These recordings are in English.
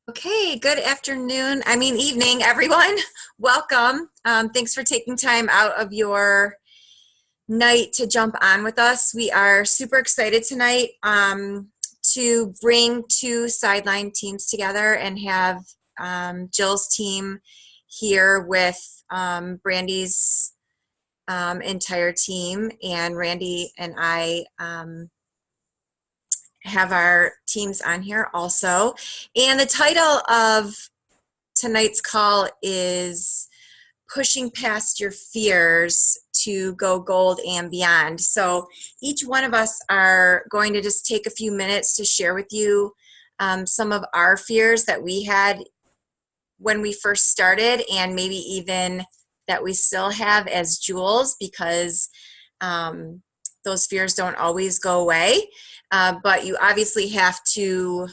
Okay, good afternoon. Evening, everyone. Welcome. Thanks for taking time out of your night to jump on with us. We are super excited tonight to bring two sideline teams together and have Jill's team here with Brandy's entire team, and Randy and I have our teams on here also. And the title of tonight's call is Pushing Past Your Fears to Go Gold and Beyond. So each one of us are going to just take a few minutes to share with you some of our fears that we had when we first started, and maybe even that we still have as Jules, because those fears don't always go away. But you obviously have to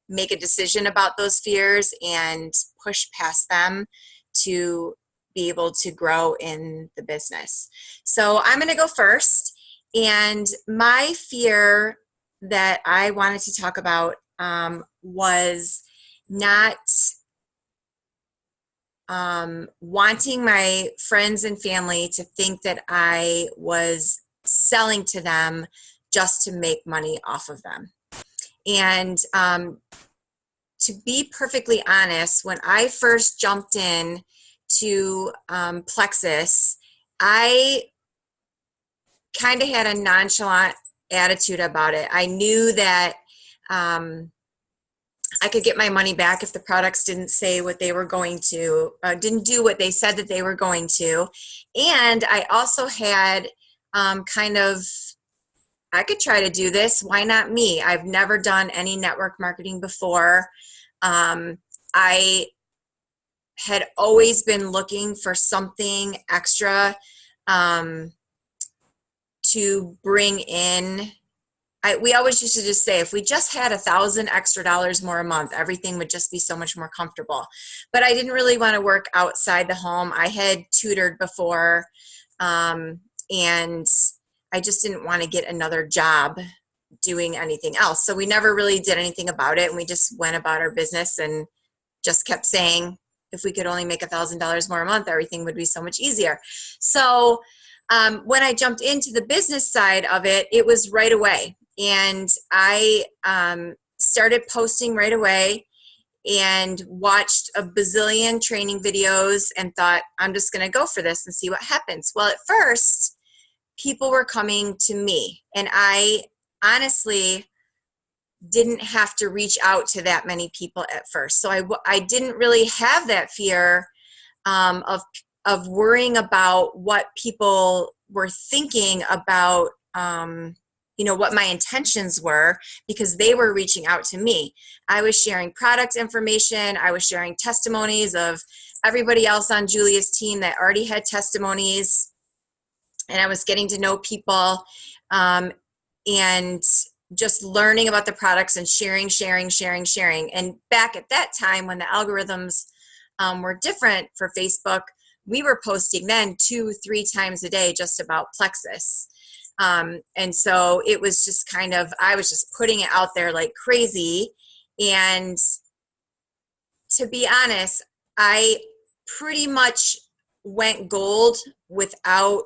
make a decision about those fears and push past them to be able to grow in the business. So I'm going to go first. And my fear that I wanted to talk about was not wanting my friends and family to think that I was selling to them just to make money off of them. And to be perfectly honest, when I first jumped in to Plexus, I kind of had a nonchalant attitude about it. I knew that I could get my money back if the products didn't say what they were going to, didn't do what they said that they were going to. And I also had I could try to do this. Why not me? I've never done any network marketing before. I had always been looking for something extra to bring in. We always used to just say, if we just had $1,000 extra more a month, everything would just be so much more comfortable. But I didn't really want to work outside the home. I had tutored before, and I just didn't want to get another job doing anything else. So we never really did anything about it, and we just went about our business and just kept saying, if we could only make $1,000 more a month, everything would be so much easier. So when I jumped into the business side of it, it was right away. And I started posting right away and watched a bazillion training videos and thought, I'm just going to go for this and see what happens. Well, at first, people were coming to me, and I honestly didn't have to reach out to that many people at first. So I didn't really have that fear of worrying about what people were thinking about, what my intentions were, because they were reaching out to me. I was sharing product information. I was sharing testimonies of everybody else on Julia's team that already had testimonies. And I was getting to know people and just learning about the products and sharing. And back at that time, when the algorithms were different for Facebook, we were posting then 2-3 times a day just about Plexus. And so it was just I was just putting it out there like crazy. And to be honest, I pretty much went gold without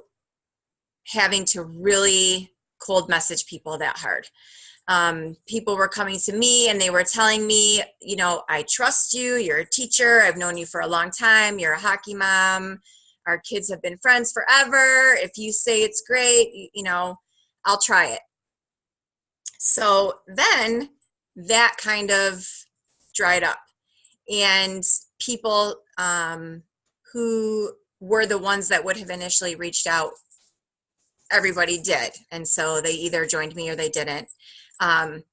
having to really cold message people that hard. People were coming to me and they were telling me, I trust you. You're a teacher. I've known you for a long time. You're a hockey mom. Our kids have been friends forever. If you say it's great, I'll try it. So then that kind of dried up, and people who were the ones that would have initially reached out, everybody did. And so they either joined me or they didn't. And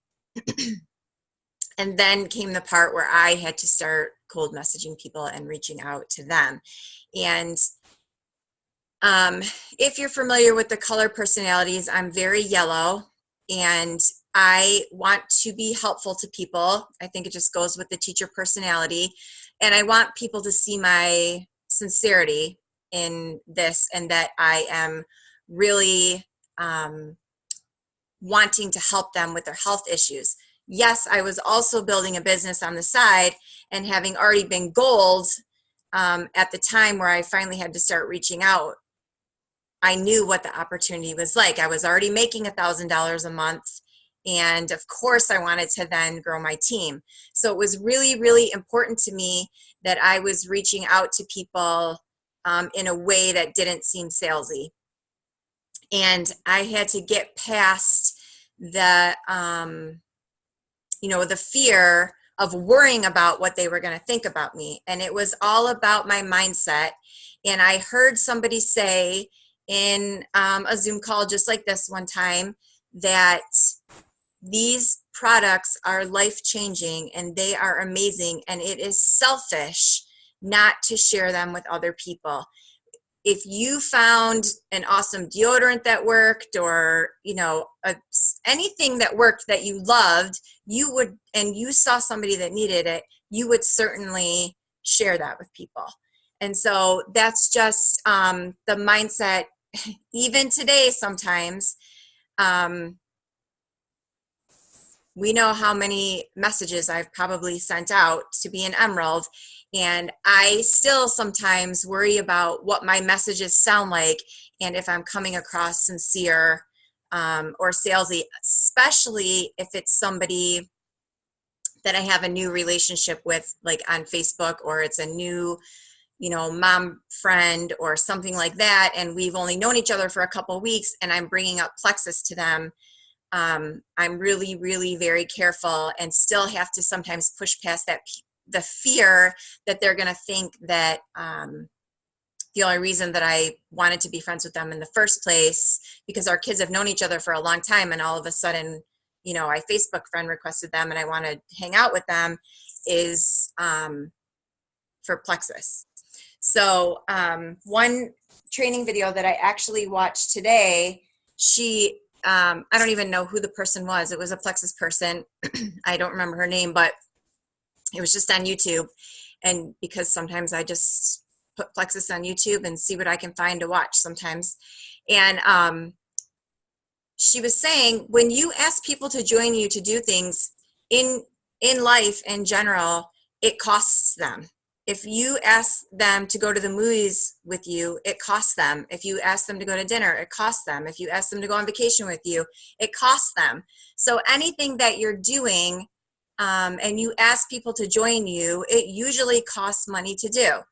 then came the part where I had to start cold messaging people and reaching out to them. And if you're familiar with the color personalities, I'm very yellow, and I want to be helpful to people. I think it just goes with the teacher personality. And I want people to see my sincerity in this, and that I am really wanting to help them with their health issues. yes, I was also building a business on the side and having already been gold at the time where I finally had to start reaching out. I knew what the opportunity was like. I was already making $1,000 a month. And of course, I wanted to then grow my team. So it was really, really important to me that I was reaching out to people in a way that didn't seem salesy. And I had to get past the, the fear of worrying about what they were going to think about me. And it was all about my mindset. And I heard somebody say in a Zoom call just like this one time that these products are life-changing and they are amazing, and it is selfish not to share them with other people. If you found an awesome deodorant that worked, or anything that worked that you loved, you would, and you saw somebody that needed it, you would certainly share that with people. And so that's just the mindset. Even today, sometimes we know how many messages I've probably sent out to be an Emerald, and I still sometimes worry about what my messages sound like and if I'm coming across sincere or salesy, especially if it's somebody that I have a new relationship with, like on Facebook, or it's a new mom friend or something like that, and we've only known each other for a couple of weeks, and I'm bringing up Plexus to them. I'm really, really very careful, and still have to sometimes push past the fear that they're going to think that the only reason that I wanted to be friends with them in the first place, because our kids have known each other for a long time, and all of a sudden, I Facebook friend requested them and I want to hang out with them, is for Plexus. So one training video that I actually watched today, I don't even know who the person was. It was a Plexus person. I don't remember her name, but it was just on YouTube. And because sometimes I just put Plexus on YouTube and see what I can find to watch sometimes. And she was saying, when you ask people to join you to do things in life in general, it costs them. If you ask them to go to the movies with you, it costs them. If you ask them to go to dinner, it costs them. If you ask them to go on vacation with you, it costs them. So anything that you're doing and you ask people to join you, it usually costs money to do.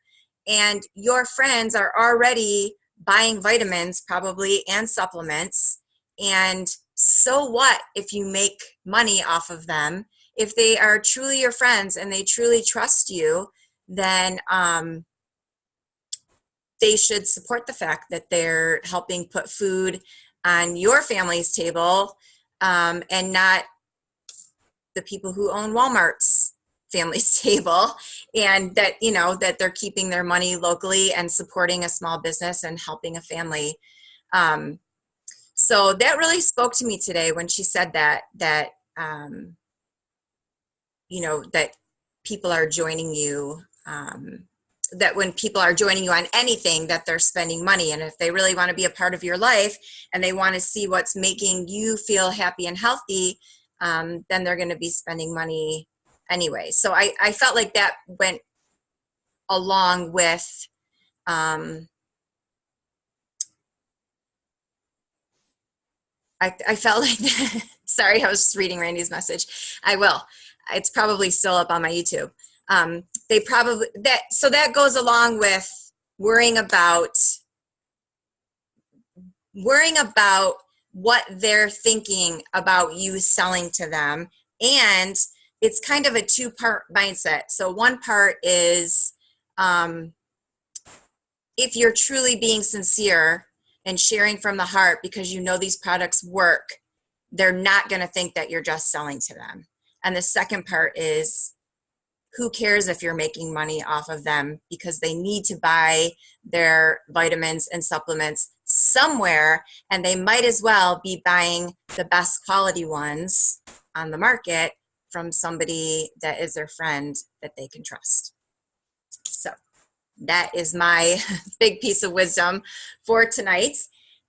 And your friends are already buying vitamins probably and supplements. And so what if you make money off of them? If they are truly your friends and they truly trust you, then they should support the fact that they're helping put food on your family's table, and not the people who own Walmart's family's table, and that, that they're keeping their money locally and supporting a small business and helping a family. So that really spoke to me today when she said that that people are joining you, that when people are joining you on anything, that they're spending money. And if they really want to be a part of your life and they want to see what's making you feel happy and healthy, then they're going to be spending money anyway. So I felt like that went along with I felt like sorry, I was just reading Randy's message. I will. It's probably still up on my YouTube. That goes along with worrying about what they're thinking about you selling to them. And it's kind of a two-part mindset. So one part is if you're truly being sincere and sharing from the heart because you know these products work, they're not going to think that you're just selling to them. And the second part is, who cares if you're making money off of them, because they need to buy their vitamins and supplements somewhere, and they might as well be buying the best quality ones on the market from somebody that is their friend that they can trust. So that is my big piece of wisdom for tonight.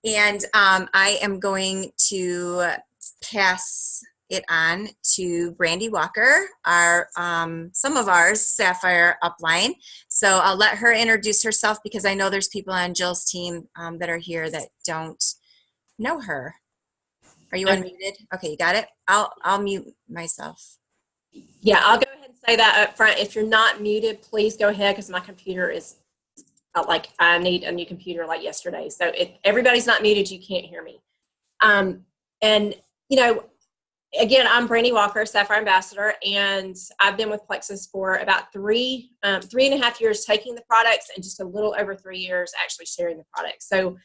And I am going to pass it on to Brandy Walker, our some of ours Sapphire upline. So I'll let her introduce herself because I know there's people on Jill's team that are here that don't know her. Are you unmuted? Okay, you got it. I'll mute myself. Yeah, I'll go ahead and say that up front. If you're not muted, please go ahead because my computer is like I need a new computer like yesterday. So if everybody's not muted, you can't hear me. And you know, again, I'm Brandy Walker, Sapphire Ambassador, and I've been with Plexus for about 3.5 years taking the products and just a little over 3 years actually sharing the products. So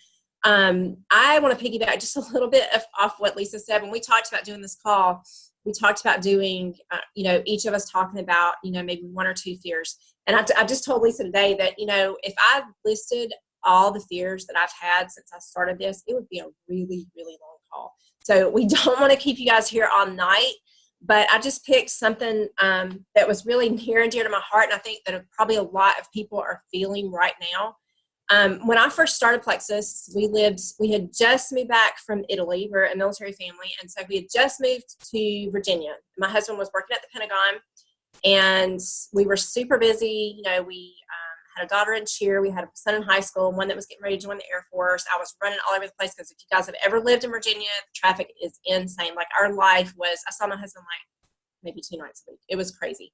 I want to piggyback just a little bit off what Lisa said. When we talked about doing this call, we talked about doing, each of us talking about, maybe 1 or 2 fears. And I just told Lisa today that, if I listed all the fears that I've had since I started this, it would be a really, really long call. So we don't want to keep you guys here all night, but I just picked something that was really near and dear to my heart. And I think that probably a lot of people are feeling right now. When I first started Plexus, we had just moved back from Italy. We're a military family. And so we had just moved to Virginia. My husband was working at the Pentagon and we were super busy. We had a daughter in cheer. We had a son in high school, one that was getting ready to join the Air Force. I was running all over the place because if you guys have ever lived in Virginia, the traffic is insane. Like our life was, I saw my husband like maybe 2 nights a week. It was crazy.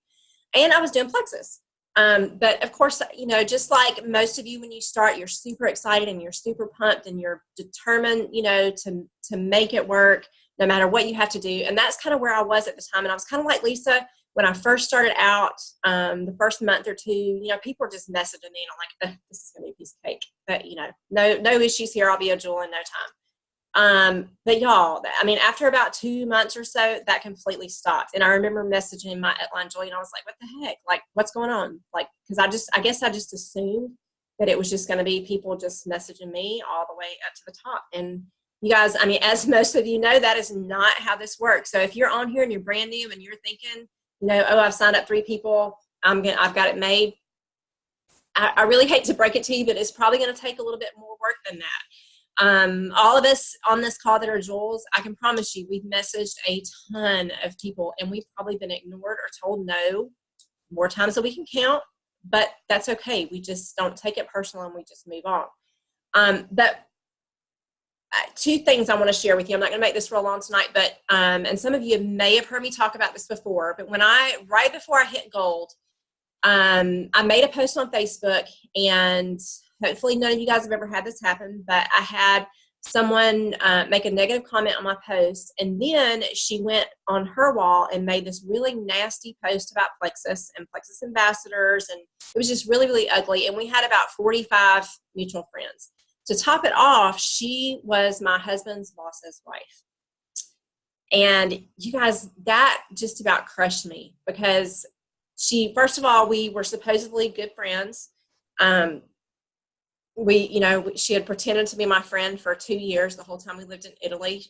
And I was doing Plexus. But of course, just like most of you, when you start, you're super excited and you're super pumped and you're determined, to make it work no matter what you have to do. And that's kind of where I was at the time. And I was kind of like Lisa, when I first started out, the first month or two, people were just messaging me and I'm like, this is going to be a piece of cake, but no issues here. I'll be a jewel in no time. But y'all, after about 2 months or so, that completely stopped. And I remember messaging my upline Joy and I was like, what the heck? Like, what's going on? Like, cause I guess I just assumed that it was just going to be people just messaging me all the way up to the top. And you guys, as most of you know, that is not how this works. So if you're on here and you're brand new and you're thinking, I've signed up 3 people, I've got it made. I really hate to break it to you, but it's probably going to take a little bit more work than that. All of us on this call that are jewels, I can promise you, we've messaged a ton of people and we've probably been ignored or told no more times than we can count, but that's okay. We just don't take it personal and we just move on. But 2 things I want to share with you. I'm not going to make this roll on tonight, but, and some of you may have heard me talk about this before, but right before I hit gold, I made a post on Facebook and hopefully none of you guys have ever had this happen, but I had someone make a negative comment on my post. And then she went on her wall and made this really nasty post about Plexus and Plexus ambassadors. And it was just really, really ugly. And we had about 45 mutual friends. To top it off, she was my husband's boss's wife. And you guys, that just about crushed me because first of all, we were supposedly good friends. She had pretended to be my friend for 2 years, the whole time we lived in Italy.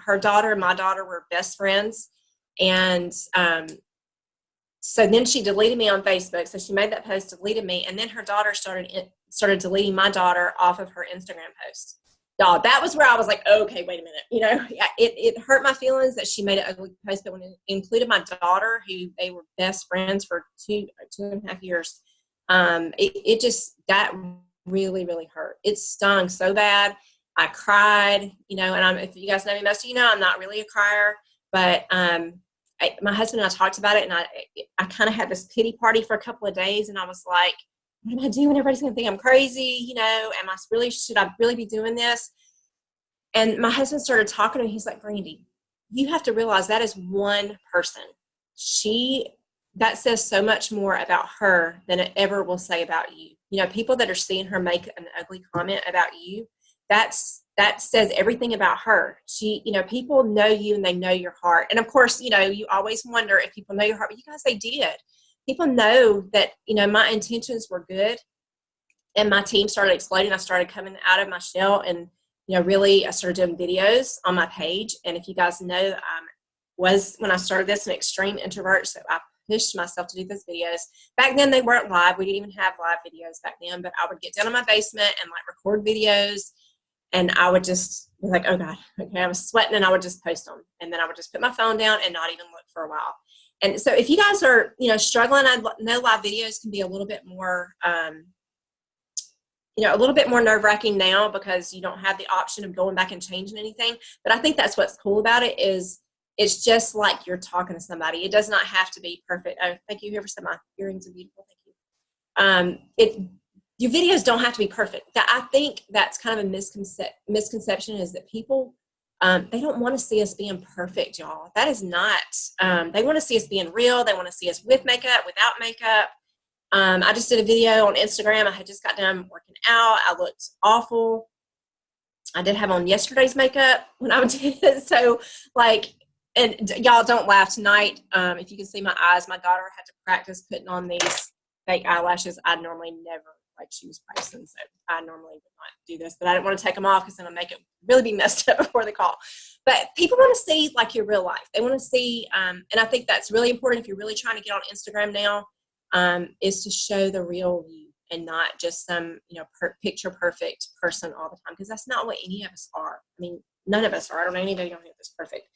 Her daughter and my daughter were best friends. And so then she deleted me on Facebook. So she made that post, deleted me. And then her daughter started deleting my daughter off of her Instagram post. Y'all, that was where I was like, okay, wait a minute. It hurt my feelings that she made an ugly post, but when it included my daughter, who they were best friends for 2.5 years, that really, really hurt. It stung so bad. I cried, and if you guys know me, most of you know, I'm not really a crier, but my husband and I talked about it, and I kind of had this pity party for a couple of days, and I was like, what am I doing? Everybody's going to think I'm crazy. Should I really be doing this? And my husband started talking to me. He's like, Brandy, you have to realize that is one person. That says so much more about her than it ever will say about you. People that are seeing her make an ugly comment about you, that says everything about her. People know you and they know your heart. And of course, you always wonder if people know your heart, but you guys, they did. People know that, my intentions were good and my team started exploding. I started coming out of my shell and, really I started doing videos on my page. And if you guys know, when I started this, an extreme introvert. So I pushed myself to do those videos. Back then they weren't live. We didn't even have live videos back then, but I would get down in my basement and record videos. And I would just be like, oh God, okay, I was sweating, and I would just post them. And then I would just put my phone down and not even look for a while. And so if you guys are, struggling, I know live videos can be a little bit more, a little bit more nerve-wracking now because you don't have the option of going back and changing anything. But I think that's what's cool about it is it's just like you're talking to somebody. It does not have to be perfect. Oh, thank you. Whoever said my earrings are beautiful. Thank you. Your videos don't have to be perfect. I think that's kind of a misconception is that people, they don't want to see us being perfect, y'all. That is not, they want to see us being real. They want to see us with makeup, without makeup. I just did a video on Instagram. I had just got done working out. I looked awful. I did have on yesterday's makeup when I did it. So and y'all don't laugh tonight. If you can see my eyes, my daughter had to practice putting on these fake eyelashes. I normally never, she was pricing, so I normally would not do this, but I didn't want to take them off because then I'll make it really be messed up before the call. But people want to see your real life. They want to see, and I think that's really important if you're really trying to get on Instagram now, is to show the real you and not just some, picture perfect person all the time, because that's not what any of us are. I mean, none of us are. I don't know anybody on here that's perfect.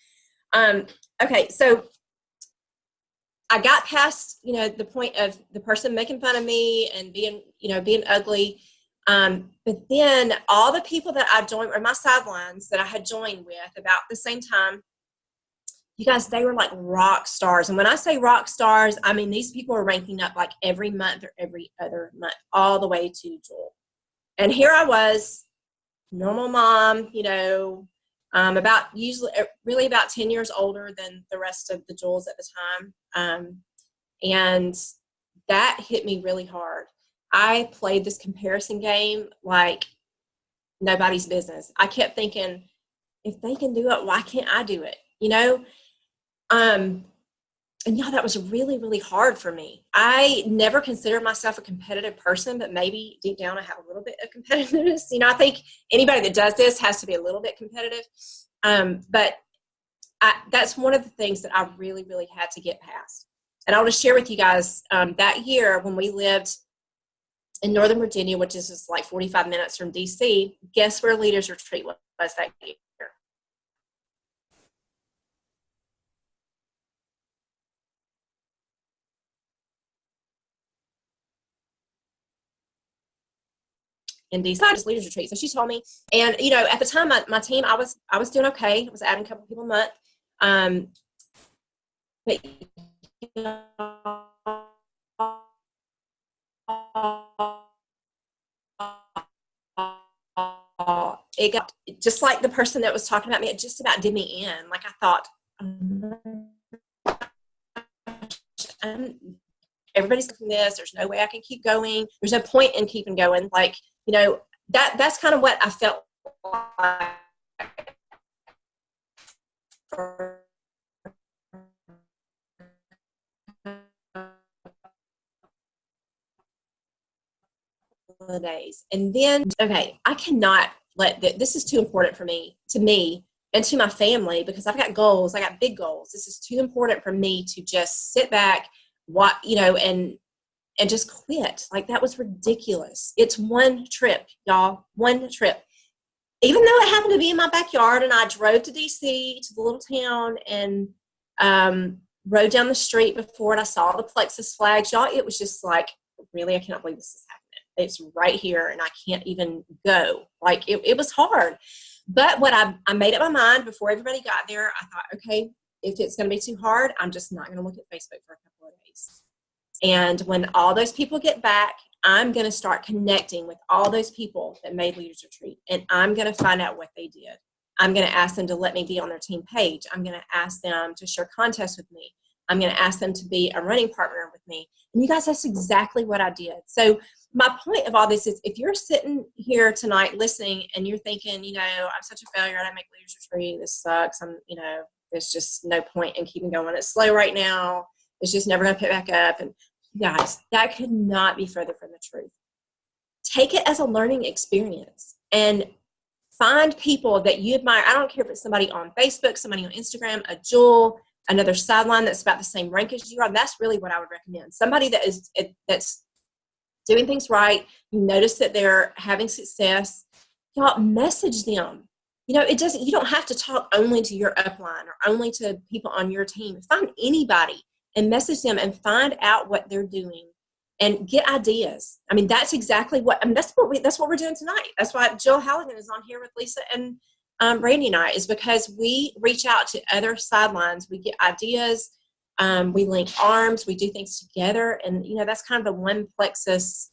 Okay, so I got past, the point of the person making fun of me and being ugly. But then all the people that I joined, or my sidelines that I had joined with about the same time, you guys, they were like rock stars. And when I say rock stars, I mean, these people are ranking up like every month or every other month, all the way to Jewel. And here I was, normal mom, really about 10 years older than the rest of the Jewels at the time. And that hit me really hard. I played this comparison game like nobody's business. I kept thinking, if they can do it, why can't I do it? And that was really, really hard for me. I never considered myself a competitive person, but maybe deep down I have a little bit of competitiveness. I think anybody that does this has to be a little bit competitive. But that's one of the things that I really, really had to get past. And I'll just share with you guys, that year when we lived in Northern Virginia, which is just like 45 minutes from DC, guess where Leaders Retreat was that year? In DC, just Leaders Retreat. So she told me, and at the time, my team, I was doing okay. I was adding a couple people a month, but it got just like the person that was talking about me. It just about did me in. Like I thought, everybody's doing this. There's no way I can keep going. There's no point in keeping going. That's kind of what I felt like for the days. And then, okay, I cannot let this is too important for me, and to my family, because I've got goals. I got big goals. This is too important for me to just sit back, and just quit. That was ridiculous. It's one trip, y'all, one trip. Even though it happened to be in my backyard, and I drove to DC, to the little town, and rode down the street before, and I saw the Plexus flags, y'all, it was just like, really, I cannot believe this is happening. It's right here, and I can't even go. It was hard. But what I made up my mind before everybody got there, I thought, okay, if it's going to be too hard, I'm just not going to look at Facebook for a couple of days. And when all those people get back, I'm going to start connecting with all those people that made Leaders Retreat, and I'm going to find out what they did. I'm going to ask them to let me be on their team page. I'm going to ask them to share contests with me. I'm going to ask them to be a running partner with me. And you guys, that's exactly what I did. So my point of all this is, if you're sitting here tonight listening and you're thinking, I'm such a failure, I didn't make Leaders Retreat, this sucks, there's just no point in keeping going. It's slow right now. It's just never going to pick back up. And guys, that could not be further from the truth. Take it as a learning experience and find people that you admire. I don't care if it's somebody on Facebook, somebody on Instagram, a Jewel, another sideline that's about the same rank as you are. That's really what I would recommend. Somebody that's doing things right. You notice that they're having success. y'all message them. You know, you don't have to talk only to your upline or only to people on your team. Find anybody and message them and find out what they're doing and get ideas. I mean, that's exactly that's what we're doing tonight. That's why Jill Halligan is on here with Lisa and Brandy and I, is because we reach out to other sidelines. We get ideas. We link arms. We do things together. And, you know, that's kind of the one plexus,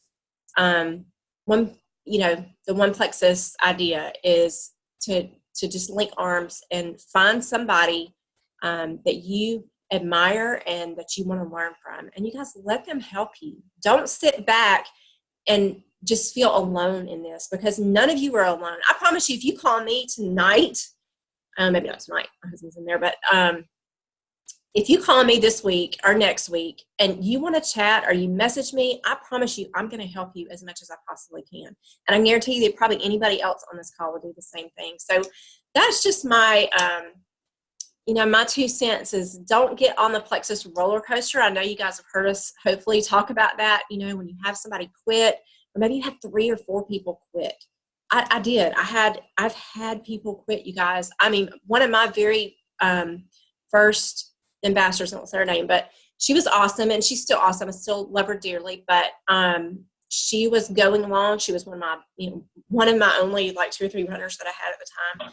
the one plexus idea is to just link arms and find somebody that you admire and that you want to learn from. And you guys, let them help you. Don't sit back and just feel alone in this, because none of you are alone. I promise you, if you call me tonight, maybe not tonight, my husband's in there, but if you call me this week or next week and you want to chat or you message me, I promise you I'm going to help you as much as I possibly can. And I guarantee you that probably anybody else on this call will do the same thing. So that's just my, my 2 cents is don't get on the plexus roller coaster. I know you guys have heard us hopefully talk about that. You know, when you have somebody quit, or maybe you have 3 or 4 people quit. I did. I've had people quit, you guys. I mean, one of my very first ambassadors, I won't say her name, but she was awesome, and she's still awesome. I still love her dearly, but she was going along. She was one of my only like 2 or 3 runners that I had at the time,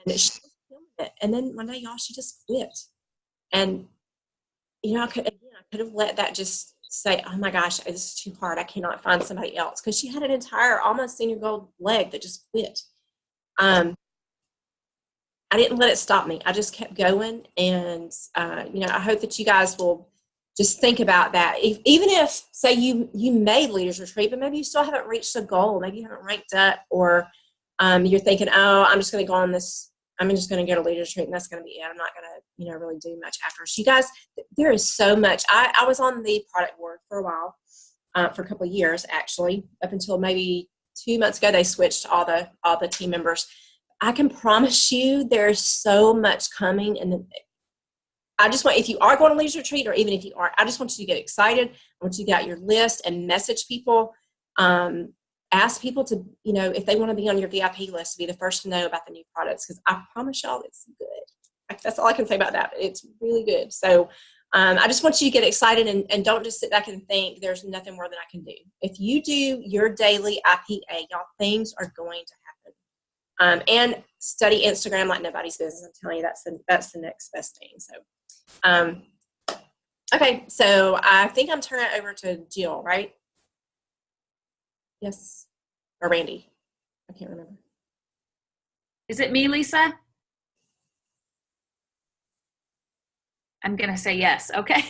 and she was killing it. And then one day, y'all, she just quit. And I could have let that just say, oh my gosh, this is too hard. I cannot find somebody else, because she had an entire almost senior gold leg that just quit. I didn't let it stop me. I just kept going. And, I hope that you guys will just think about that. Even if, say, you made Leaders Retreat, but maybe you still haven't reached a goal. Maybe you haven't ranked up, or you're thinking, oh, I'm just going to go on this. I'm just going to go to Leaders Retreat, and that's going to be it. I'm not going to, really do much after. So you guys, there is so much. I was on the product board for a while, for a couple of years, actually, up until maybe 2 months ago. They switched all the team members. I can promise you there's so much coming. And I just want, if you are going to Leaders Retreat, or even if you aren't, I just want you to get excited. I want you to get out your list and message people. Ask people to, if they want to be on your VIP list, to be the first to know about the new products. Because I promise y'all it's good. That's all I can say about that. It's really good. So I just want you to get excited and don't just sit back and think there's nothing more than I can do. If you do your daily IPA, y'all, things are going to happen. And study Instagram like nobody's business. I'm telling you, that's the next best thing. So, okay. So I think I'm turning it over to Jill, right? Yes. Or Randy. I can't remember. Is it me, Lisa? I'm going to say yes. Okay.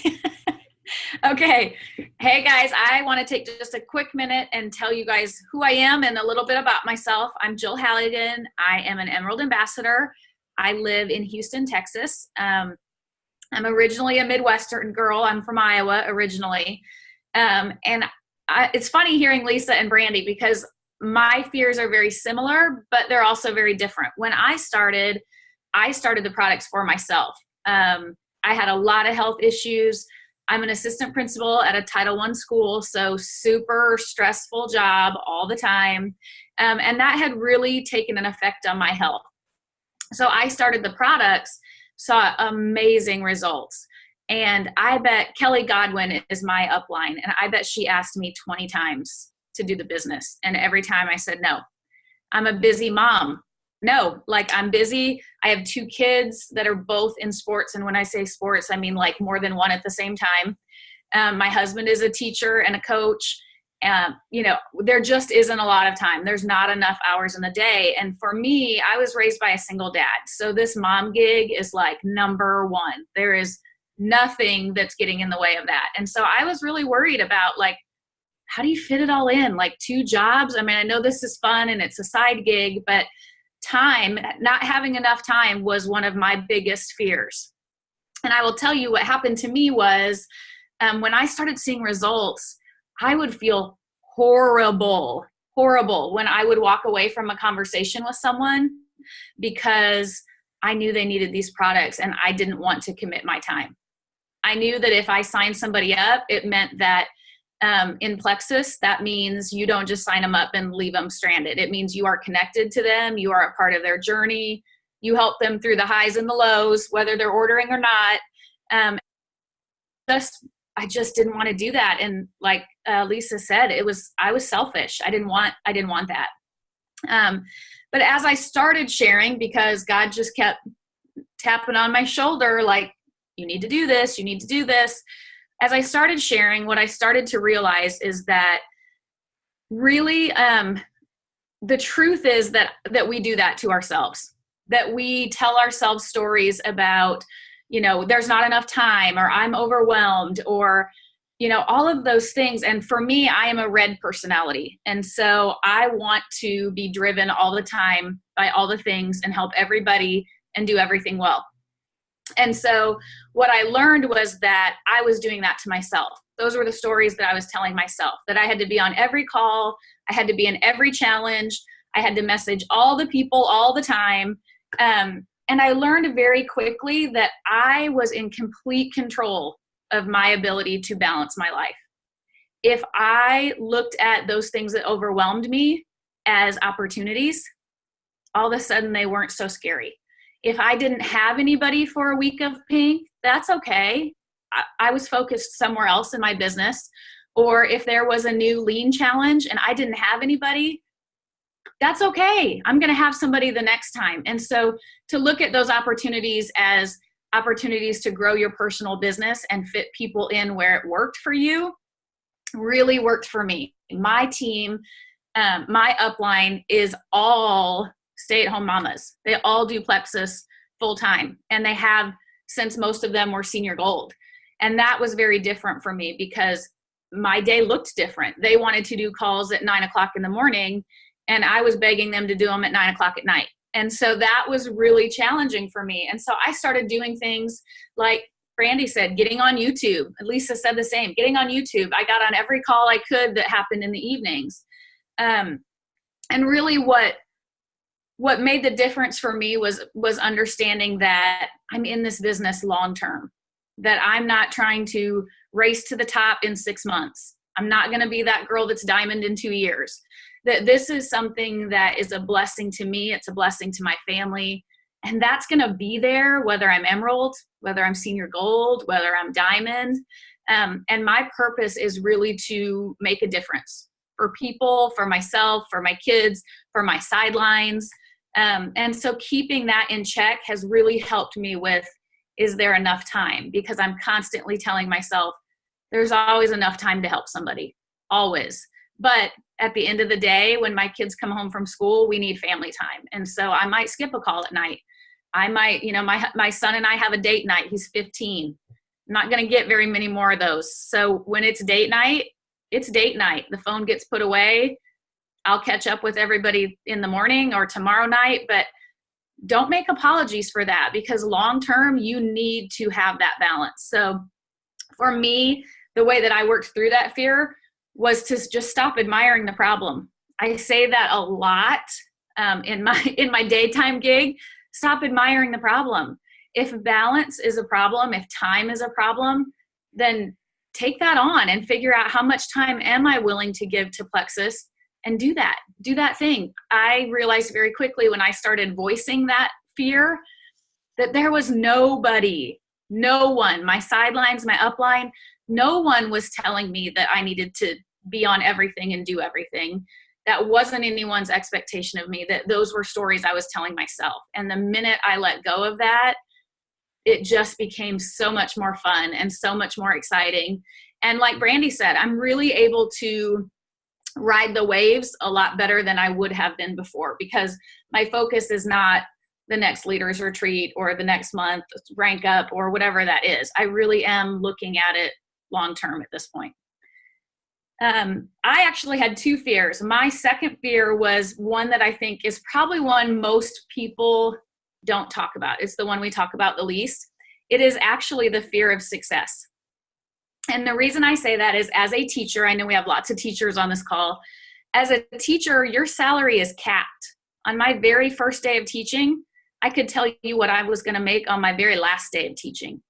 Okay. Hey guys, I want to take just a quick minute and tell you guys who I am and a little bit about myself. I'm Jill Halligan. I am an Emerald Ambassador. I live in Houston, Texas. I'm originally a Midwestern girl. I'm from Iowa originally. It's funny hearing Lisa and Brandy, because my fears are very similar, but they're also very different. When I started the products for myself. I had a lot of health issues. I'm an assistant principal at a Title I school, so super stressful job all the time. And that had really taken an effect on my health. So I started the products, saw amazing results. And I bet Kelly Godwin is my upline, and I bet she asked me 20 times to do the business. And every time I said, no, I'm a busy mom. No, like I'm busy. I have 2 kids that are both in sports. And when I say sports, I mean like more than one at the same time. My husband is a teacher and a coach. There just isn't a lot of time. There's not enough hours in the day. And for me, I was raised by a single dad. So this mom gig is like number 1. There is nothing that's getting in the way of that. And so I was really worried about, like, how do you fit it all in? Like 2 jobs. I mean, I know this is fun and it's a side gig, but not having enough time was one of my biggest fears. And I will tell you what happened to me was when I started seeing results, I would feel horrible when I would walk away from a conversation with someone, because I knew they needed these products and I didn't want to commit my time. I knew that if I signed somebody up, it meant that in Plexus, that means you don't just sign them up and leave them stranded. It means you are connected to them. You are a part of their journey. You help them through the highs and the lows, whether they're ordering or not. I just didn't want to do that. And like Lisa said, I was selfish. I didn't want that. But as I started sharing, because God just kept tapping on my shoulder, like, you need to do this, you need to do this. As I started sharing, what I started to realize is that really the truth is that we do that to ourselves, that we tell ourselves stories about, there's not enough time, or I'm overwhelmed, or, all of those things. And for me, I am a red personality. And so I want to be driven all the time by all the things and help everybody and do everything well. And so what I learned was that I was doing that to myself. Those were the stories that I was telling myself, that I had to be on every call. I had to be in every challenge. I had to message all the people all the time. And I learned very quickly that I was in complete control of my ability to balance my life. If I looked at those things that overwhelmed me as opportunities, all of a sudden they weren't so scary. If I didn't have anybody for a week of pink, that's okay. I was focused somewhere else in my business. Or if there was a new lean challenge and I didn't have anybody, that's okay. I'm going to have somebody the next time. And so to look at those opportunities as opportunities to grow your personal business and fit people in where it worked for you really worked for me. My team, my upline is all stay-at-home mamas. They all do Plexus full-time, and they have since most of them were senior gold. And that was very different for me because my day looked different. They wanted to do calls at 9:00 in the morning, and I was begging them to do them at 9:00 at night. And so that was really challenging for me. And so I started doing things like Brandy said, getting on YouTube. Lisa said the same, getting on YouTube. I got on every call I could that happened in the evenings. And really what made the difference for me was understanding that I'm in this business long-term, that I'm not trying to race to the top in 6 months. I'm not going to be that girl that's diamond in 2 years. That this is something that is a blessing to me. It's a blessing to my family. And that's going to be there whether I'm emerald, whether I'm senior gold, whether I'm diamond. And my purpose is really to make a difference for people, for myself, for my kids, for my sidelines. And so keeping that in check has really helped me with, is there enough time? Because I'm constantly telling myself, there's always enough time to help somebody, always. But at the end of the day, when my kids come home from school, we need family time. And so I might skip a call at night. I might, my son and I have a date night. He's 15. I'm not going to get very many more of those. So when it's date night, it's date night. The phone gets put away. I'll catch up with everybody in the morning or tomorrow night, but don't make apologies for that, because long-term you need to have that balance. So for me, the way that I worked through that fear was to just stop admiring the problem. I say that a lot in my daytime gig. Stop admiring the problem. If balance is a problem, if time is a problem, then take that on and figure out how much time am I willing to give to Plexus, and do that thing. I realized very quickly when I started voicing that fear that there was no one, my sidelines, my upline, no one was telling me that I needed to be on everything and do everything. That wasn't anyone's expectation of me. That those were stories I was telling myself. And the minute I let go of that, it just became so much more fun and so much more exciting. And like Brandy said, I'm really able to ride the waves a lot better than I would have been before, because my focus is not the next leaders retreat or the next month rank up or whatever that is. I really am looking at it long term at this point. I actually had two fears. My second fear was one that I think is probably one most people don't talk about. It's the one we talk about the least. It is actually the fear of success. And the reason I say that is, as a teacher, I know we have lots of teachers on this call. As a teacher, your salary is capped. On my very first day of teaching, I could tell you what I was going to make on my very last day of teaching,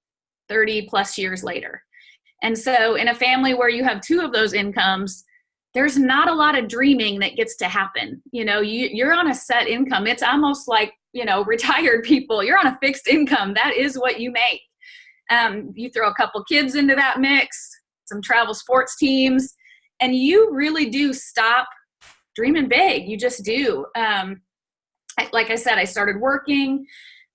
30 plus years later. And so in a family where you have two of those incomes, there's not a lot of dreaming that gets to happen. You know, you're on a set income. It's almost like, you know, retired people. You're on a fixed income. That is what you make. You throw a couple kids into that mix, some travel sports teams, and you really do stop dreaming big. You just do. Like I said, I started working,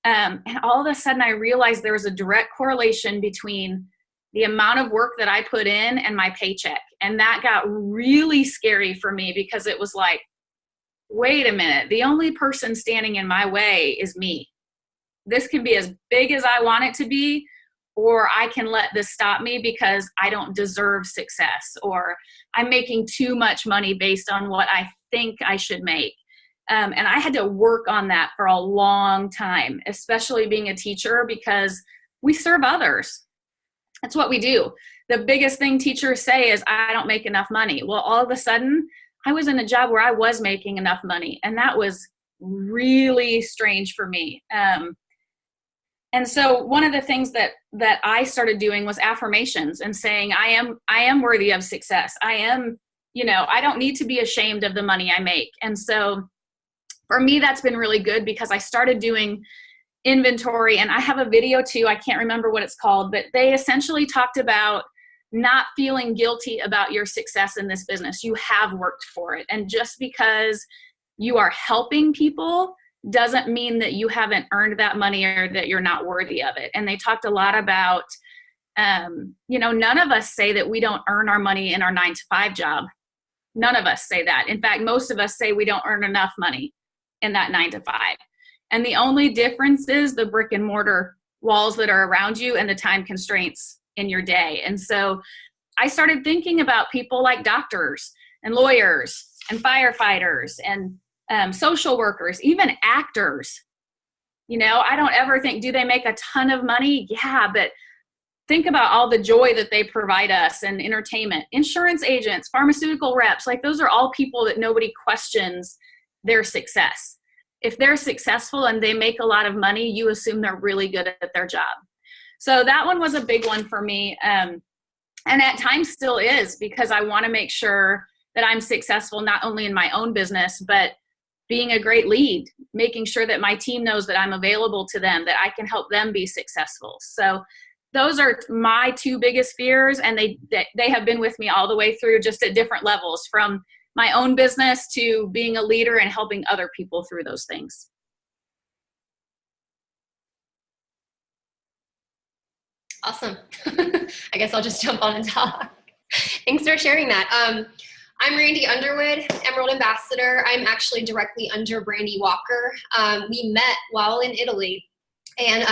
and all of a sudden I realized there was a direct correlation between the amount of work that I put in and my paycheck. And that got really scary for me, because it was like, wait a minute, the only person standing in my way is me. This can be as big as I want it to be, or I can let this stop me because I don't deserve success, or I'm making too much money based on what I think I should make. And I had to work on that for a long time, especially being a teacher, because we serve others. That's what we do. The biggest thing teachers say is, I don't make enough money. Well, all of a sudden, I was in a job where I was making enough money, and that was really strange for me. And so one of the things that I started doing was affirmations and saying, I am worthy of success. I am, you know, I don't need to be ashamed of the money I make. And so for me, that's been really good, because I started doing inventory, and I have a video too. I can't remember what it's called, but they essentially talked about not feeling guilty about your success in this business. You have worked for it. And just because you are helping people doesn't mean that you haven't earned that money or that you're not worthy of it. And they talked a lot about, you know, none of us say that we don't earn our money in our 9-to-5 job. None of us say that. In fact, most of us say we don't earn enough money in that 9-to-5. And the only difference is the brick and mortar walls that are around you and the time constraints in your day. And so I started thinking about people like doctors and lawyers and firefighters and social workers, even actors. You know, I don't ever think, do they make a ton of money? Yeah, but think about all the joy that they provide us, and entertainment, insurance agents, pharmaceutical reps. Like, those are all people that nobody questions their success. If they're successful and they make a lot of money, you assume they're really good at their job. So that one was a big one for me. And at times still is, because I want to make sure that I'm successful, not only in my own business, but being a great lead, making sure that my team knows that I'm available to them, that I can help them be successful. So those are my two biggest fears. And they have been with me all the way through, just at different levels, from my own business to being a leader and helping other people through those things. Awesome. I guess I'll just jump on and talk. Thanks for sharing that. I'm Randy Underwood, Emerald Ambassador. I'm actually directly under Brandy Walker. We met while in Italy. And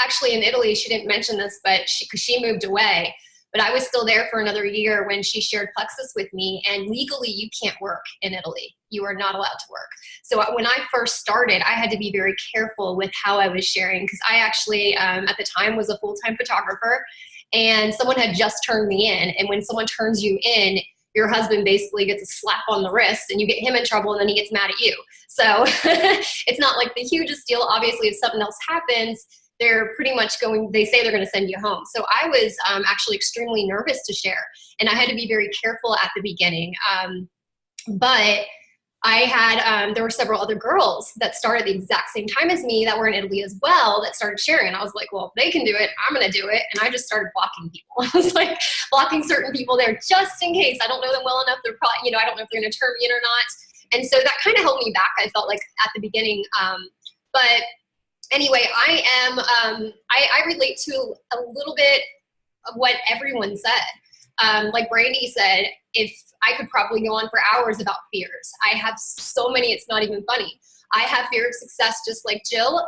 actually in Italy, she didn't mention this, but she moved away. But I was still there for another year when she shared Plexus with me. And legally, you can't work in Italy. You are not allowed to work. So when I first started, I had to be very careful with how I was sharing, because I actually, at the time, was a full-time photographer. And someone had just turned me in. And when someone turns you in, your husband basically gets a slap on the wrist, and you get him in trouble, and then he gets mad at you. So it's not like the hugest deal. Obviously, if something else happens, they're pretty much they say they're going to send you home. So I was actually extremely nervous to share, and I had to be very careful at the beginning. But I had, there were several other girls that started the exact same time as me that were in Italy as well that started sharing. And I was like, well, if they can do it, I'm going to do it. And I just started blocking people. I was like blocking certain people there just in case. I don't know them well enough. They're probably, you know, I don't know if they're going to turn me in or not. And so that kind of held me back, I felt like, at the beginning. But anyway, I relate to a little bit of what everyone said. Like Brandy said, if I could probably go on for hours about fears. I have so many, it's not even funny. I have fear of success just like Jill.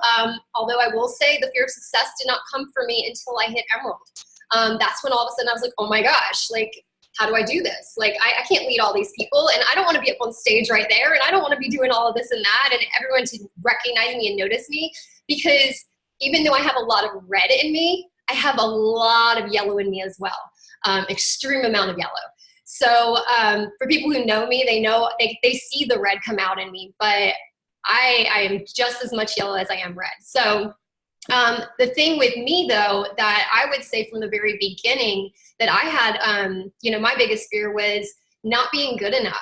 Although I will say the fear of success did not come for me until I hit Emerald. That's when all of a sudden I was like, oh my gosh, like, how do I do this? Like, I can't lead all these people, and I don't want to be up on stage right there, and I don't want to be doing all of this and that, and everyone to recognize me and notice me, because even though I have a lot of red in me, I have a lot of yellow in me as well. Extreme amount of yellow. So for people who know me, they know, they see the red come out in me, but I am just as much yellow as I am red. So The thing with me though, that I would say from the very beginning that I had, my biggest fear was not being good enough.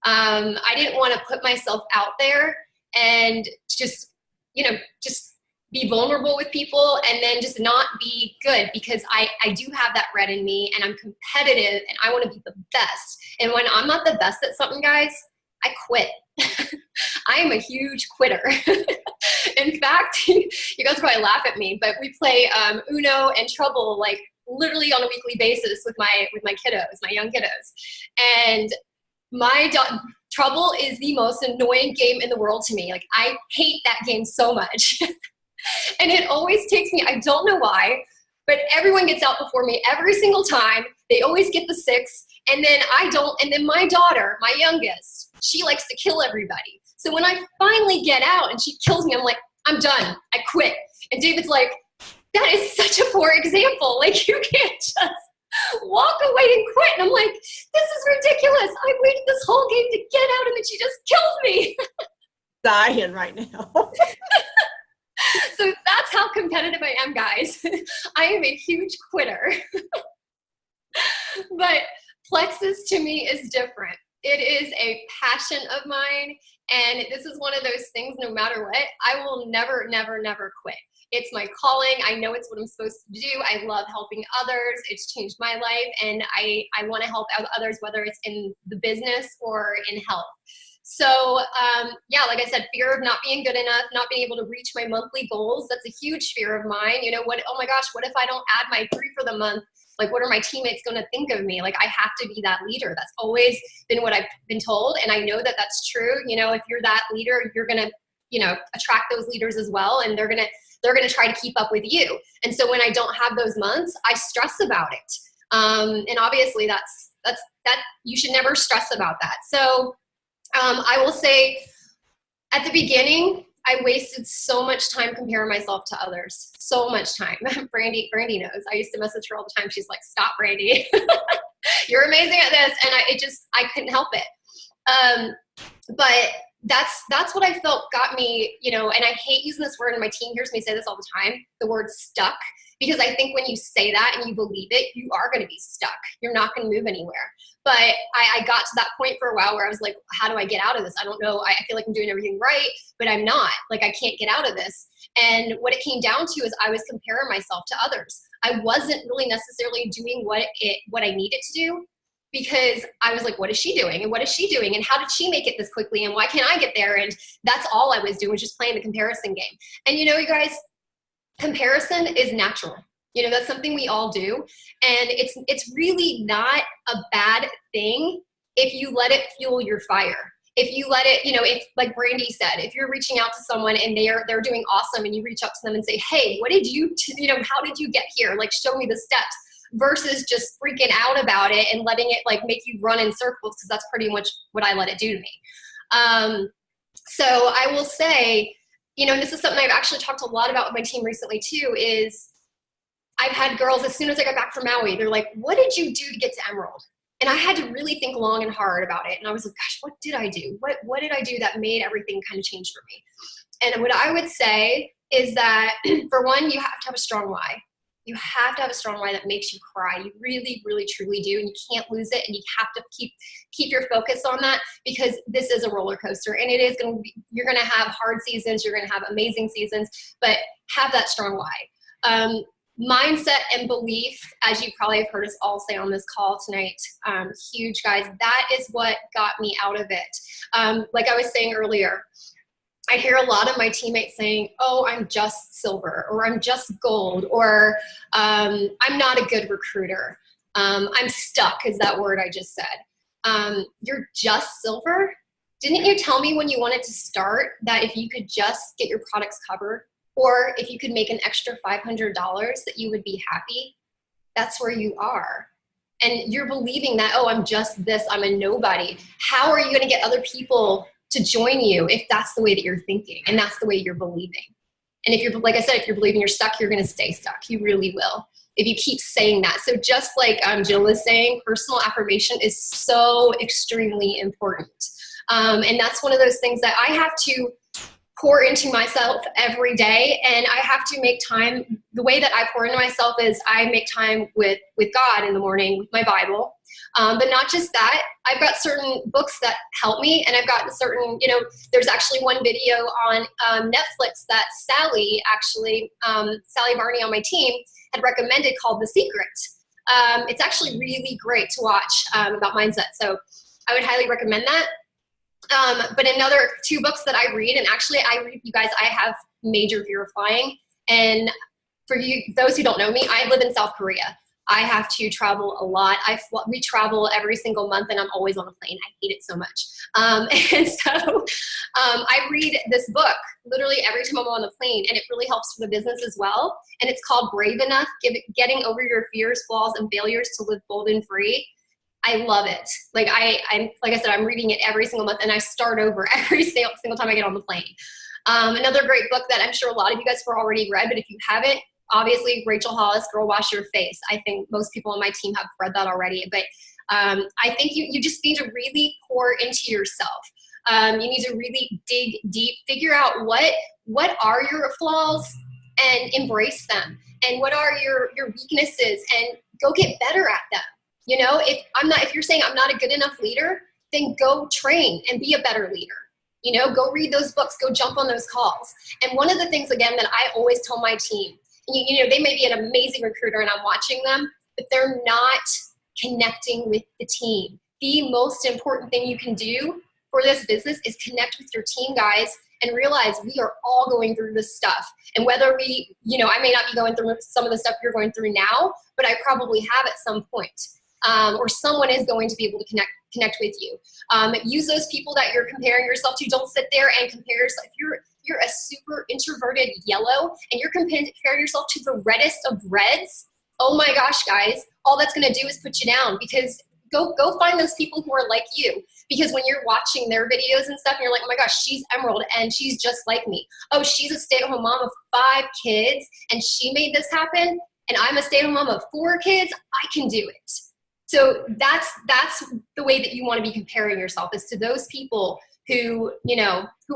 I didn't want to put myself out there and just be vulnerable with people and then just not be good, because I do have that red in me and I'm competitive and I want to be the best. And when I'm not the best at something, guys, I quit. I am a huge quitter. In fact, you guys probably laugh at me, but we play Uno and Trouble like literally on a weekly basis with my kiddos, my young kiddos. And Trouble is the most annoying game in the world to me. Like, I hate that game so much. And it always takes me, I don't know why, but everyone gets out before me every single time. They always get the 6, and then I don't. And then my daughter, my youngest, she likes to kill everybody. So when I finally get out and she kills me, I'm like, I'm done. I quit. And David's like, that is such a poor example. Like, you can't just walk away and quit. And I'm like, this is ridiculous. I waited this whole game to get out and then she just kills me. Dying right now. So that's how competitive I am, guys. I am a huge quitter. But Plexus to me is different. It is a passion of mine. And this is one of those things, no matter what, I will never, never, never quit. It's my calling. I know it's what I'm supposed to do. I love helping others. It's changed my life. And I want to help others, whether it's in the business or in health. So yeah, like I said, fear of not being good enough, not being able to reach my monthly goals. That's a huge fear of mine. Oh my gosh, what if I don't add my 3 for the month? Like, what are my teammates going to think of me? Like, I have to be that leader. That's always been what I've been told. And I know that that's true. If you're that leader, you're going to, attract those leaders as well. And they're going to try to keep up with you. And so when I don't have those months, I stress about it. And obviously that you should never stress about that. So I will say at the beginning, I wasted so much time comparing myself to others. So much time. Brandy knows. I used to message her all the time. She's like, stop, Brandy. You're amazing at this. And I couldn't help it. But that's what I felt got me, and I hate using this word, and my team hears me say this all the time, the word stuck, because I think when you say that and you believe it, you are going to be stuck. You're not going to move anywhere. But I got to that point for a while where I was like, how do I get out of this? I don't know. I feel like I'm doing everything right, but I'm not. Like, I can't get out of this. And what it came down to is I was comparing myself to others. I wasn't really necessarily doing what I needed to do, because I was like, what is she doing? And what is she doing? And how did she make it this quickly? And why can't I get there? And that's all I was doing, was just playing the comparison game. And you guys, comparison is natural. That's something we all do. And it's really not a bad thing if you let it fuel your fire. If you let it, if, like Brandy said, if you're reaching out to someone and they're doing awesome and you reach out to them and say, hey, what did you, how did you get here? Like, show me the steps, versus just freaking out about it and letting it like make you run in circles, because that's pretty much what I let it do to me. So I will say, and this is something I've actually talked a lot about with my team recently too, is I've had girls, as soon as I got back from Maui, they're like, what did you do to get to Emerald? And I had to really think long and hard about it. And I was like, gosh, what did I do? What did I do that made everything kind of change for me? And what I would say is that, for one, you have to have a strong why. You have to have a strong why that makes you cry. You really, really, truly do. And you can't lose it. And you have to keep your focus on that, because this is a roller coaster. And it is going to be, you're going to have hard seasons. You're going to have amazing seasons, but have that strong why. Mindset and belief, as you probably have heard us all say on this call tonight, huge, guys. That is what got me out of it. Like I was saying earlier, I hear a lot of my teammates saying, oh, I'm just silver, or I'm just gold, or I'm not a good recruiter. I'm stuck is that word I just said. You're just silver? Didn't you tell me when you wanted to start that if you could just get your products covered, or if you could make an extra $500 that you would be happy? That's where you are. And you're believing that, oh, I'm just this, I'm a nobody. How are you going to get other people to join you if that's the way that you're thinking and that's the way you're believing? And if you're, like I said, if you're believing you're stuck, you're going to stay stuck. You really will, if you keep saying that. So just like Jill is saying, personal affirmation is so extremely important. And that's one of those things that I have to pour into myself every day, and I have to make time. The way that I pour into myself is I make time with God in the morning with my Bible. But not just that, I've got certain books that help me, and I've got certain, there's actually one video on Netflix that Sally Barney on my team had recommended called The Secret. It's actually really great to watch about mindset. So I would highly recommend that. But another 2 books that I read, and actually I read, you guys, I have major fear of flying. And for you, those who don't know me, I live in South Korea. I have to travel a lot. We travel every single month, and I'm always on a plane. I hate it so much. And so I read this book literally every time I'm on the plane, and it really helps for the business as well. And it's called Brave Enough, Getting Over Your Fears, Flaws, and Failures to Live Bold and Free. I love it. Like I said, I'm reading it every single month, and I start over every single time I get on the plane. Another great book that I'm sure a lot of you guys have already read, but if you haven't, obviously Rachel Hollis, Girl Wash Your Face. I think most people on my team have read that already, but I think you just need to really pour into yourself. You need to really dig deep, figure out what are your flaws and embrace them, and what are your weaknesses, and go get better at them. If you're saying I'm not a good enough leader, then go train and be a better leader. Go read those books, go jump on those calls. And one of the things, again, that I always tell my team, they may be an amazing recruiter and I'm watching them, but they're not connecting with the team. The most important thing you can do for this business is connect with your team, guys, and realize we are all going through this stuff. And whether I may not be going through some of the stuff you're going through now, but I probably have at some point. Or someone is going to be able to connect with you. Use those people that you're comparing yourself to. Don't sit there and compare yourself. If you're a super introverted yellow and you're comparing yourself to the reddest of reds, oh my gosh, guys, all that's going to do is put you down, because go find those people who are like you. Because when you're watching their videos and stuff, and you're like, oh my gosh, she's Emerald and she's just like me. Oh, she's a stay-at-home mom of 5 kids and she made this happen, and I'm a stay-at-home mom of 4 kids. I can do it. So that's the way that you want to be comparing yourself, is to those people who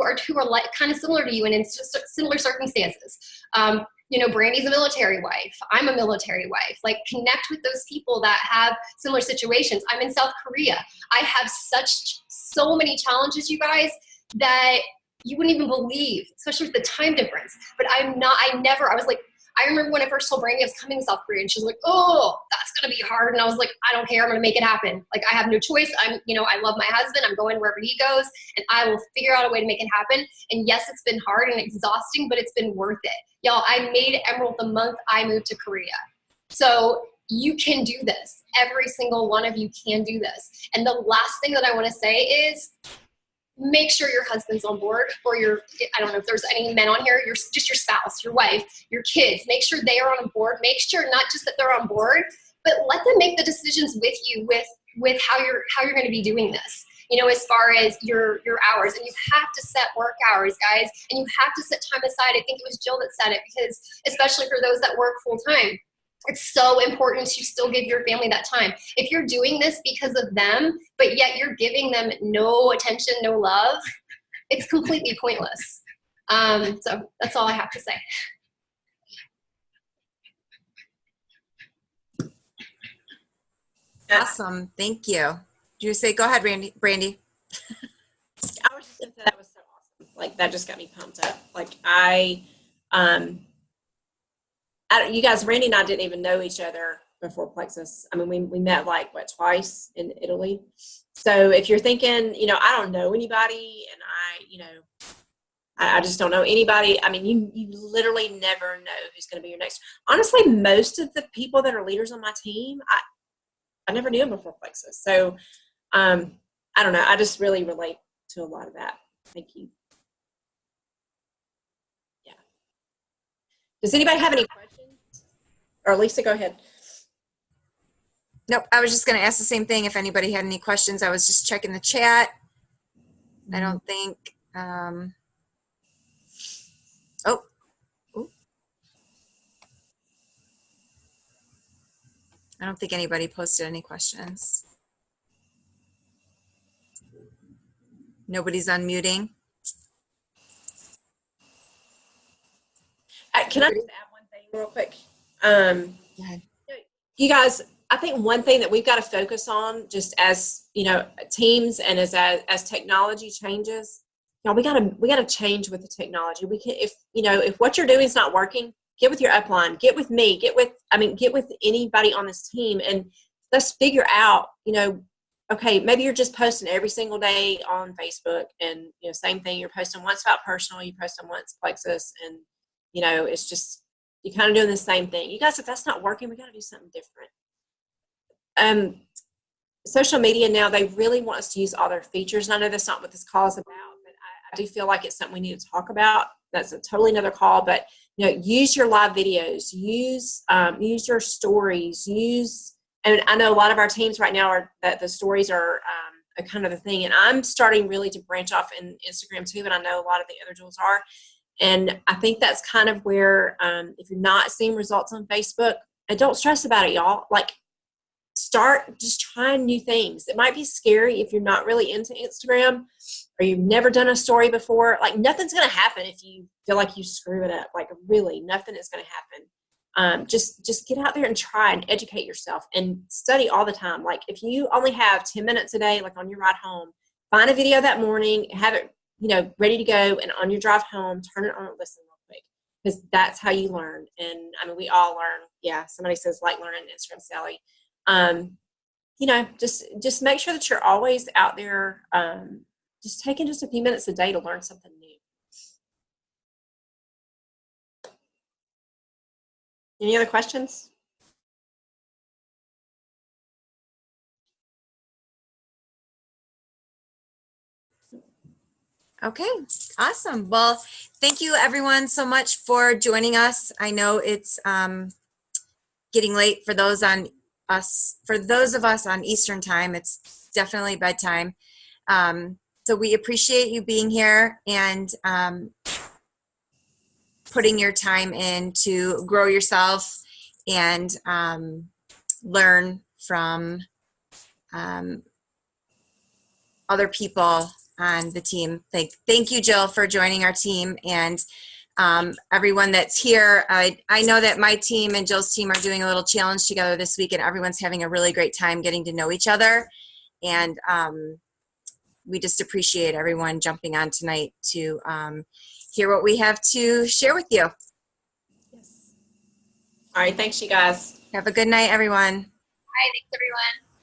are like kind of similar to you and in similar circumstances. Brandy's a military wife. I'm a military wife. Like, connect with those people that have similar situations. I'm in South Korea. I have so many challenges, you guys, that you wouldn't even believe, especially with the time difference. But I was like, I remember when I first told Brandy I was coming to South Korea, and she was like, oh, that's going to be hard. And I was like, I don't care. I'm going to make it happen. Like, I have no choice. I love my husband. I'm going wherever he goes, and I will figure out a way to make it happen. And yes, it's been hard and exhausting, but it's been worth it. Y'all, I made Emerald the month I moved to Korea. So you can do this. Every single one of you can do this. And the last thing that I want to say is, make sure your husband's on board, or I don't know if there's any men on here, just your spouse, your wife, your kids. Make sure they are on board. Make sure not just that they're on board, but let them make the decisions with you with how you're going to be doing this. As far as your hours, and you have to set work hours, guys, and you have to set time aside. I think it was Jill that said it, because especially for those that work full time, it's so important to still give your family that time. If you're doing this because of them, but yet you're giving them no attention, no love, it's completely pointless. So that's all I have to say. Awesome. Thank you. Did you say, go ahead, Brandy? I was just going to say that was so awesome. Like, that just got me pumped up. Like, you guys, Randy and I didn't even know each other before Plexus. I mean, we met twice in Italy. So if you're thinking, I don't know anybody, and I just don't know anybody. I mean, you literally never know who's going to be your next. Honestly, most of the people that are leaders on my team, I never knew them before Plexus. So I don't know. I just really relate to a lot of that. Thank you. Yeah. Does anybody have any questions? Or Lisa, go ahead. Nope. I was just going to ask the same thing. If anybody had any questions, I was just checking the chat. I don't think, I don't think anybody posted any questions. Nobody's unmuting. can I just add one thing real quick? Go ahead. You guys, I think one thing that we've got to focus on, just as teams and as technology changes, we gotta change with the technology. We can, if what you're doing is not working, get with your upline, get with me, get with anybody on this team, and let's figure out, okay, maybe you're just posting every single day on Facebook, and same thing, you're posting once about personal, you post on once Plexus, and it's just you're kind of doing the same thing. You guys, if that's not working, we got to do something different. Social media now, they really want us to use all their features, and I know that's not what this call is about, but I do feel like it's something we need to talk about. That's a totally another call, but use your live videos, use your stories, and I know a lot of our teams right now are that the stories are a kind of the thing, and I'm starting really to branch off in Instagram too, and I know a lot of the other jewels are, and I think that's kind of where if you're not seeing results on Facebook, and don't stress about it, y'all. Like, start just trying new things. It might be scary if you're not really into Instagram or you've never done a story before. Like, nothing's going to happen if you feel like you screw it up. Like, really, nothing is going to happen. Just get out there and try and educate yourself and study all the time. Like, if you only have 10 minutes a day, like on your ride home, find a video that morning, have it, ready to go, and on your drive home, turn it on and listen real quick, because that's how you learn. And I mean, we all learn. Yeah, somebody says like learning Instagram, Sally. Just make sure that you're always out there, just taking just a few minutes a day to learn something new. Any other questions? Okay, awesome. Well, thank you everyone so much for joining us. I know it's getting late for those of us on Eastern time. It's definitely bedtime. So we appreciate you being here and putting your time in to grow yourself and learn from other people on the team. Thank you, Jill, for joining our team, and everyone that's here. I know that my team and Jill's team are doing a little challenge together this week, and everyone's having a really great time getting to know each other. And we just appreciate everyone jumping on tonight to hear what we have to share with you. Yes. All right. Thanks, you guys. Have a good night, everyone. Hi, thanks everyone.